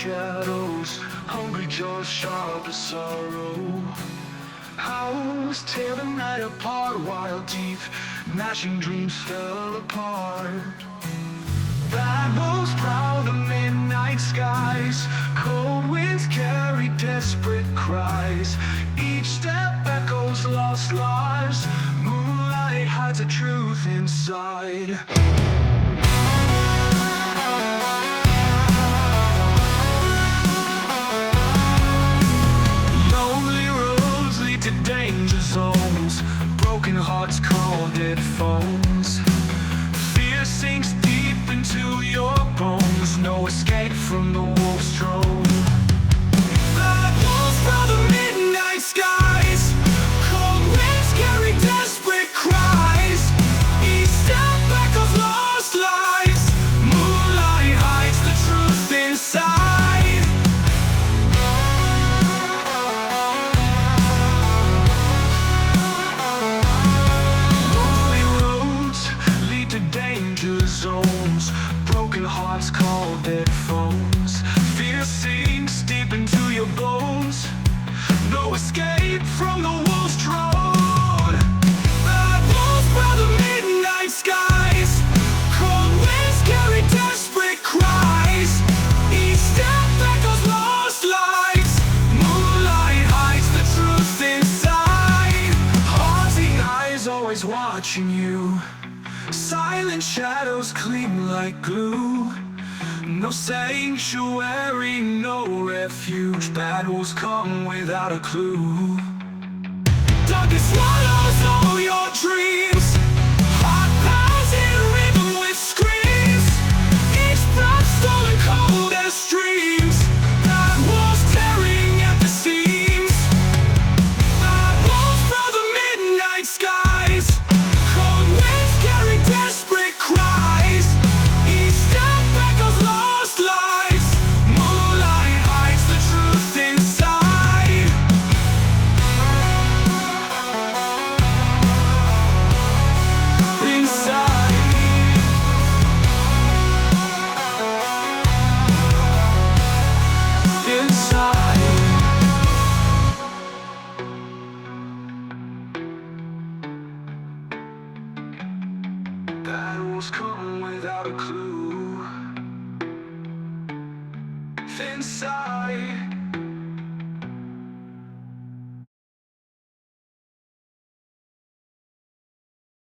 shadows, hungry jaws sharp as sorrow. Owls tear the night apart while deep gnashing dreams fell apart. Bad wolves prowl the midnight skies, cold winds carry desperate cries. Each step echoes lost lives, moonlight hides the truth inside. Lonely roads lead to danger zones, broken hearts call dead phones. Fear sinks deep into your bones, no escape from the wolf's drone. Bad wolves prowl the midnight skies, cold winds carry desperate cries. Each step echoes lost lives, moonlight hides the truth inside. Lonely roads lead to danger zones, broken hearts call dead phones. Fear sinks deep into your bones, no escape from the wolf's drone. Bad wolves prowl the midnight skies, cold winds carry desperate cries. Each step echoes lost lives, moonlight hides the truth inside. Haunting eyes always watching you, silent shadows cling like glue. No sanctuary, no refuge, bad wolves come without a clue. Darkness swallows all your dreams, heart pounds in rhythm with screams. Each breath stolen cold as streams, bad wolves tearing at the seams. Bad wolves prowl the midnight skies, cold winds carry desperate cries. Each step echoes lost lives, moonlight hides the truth inside. Inside. Inside. Bad wolves come without a clue. Inside.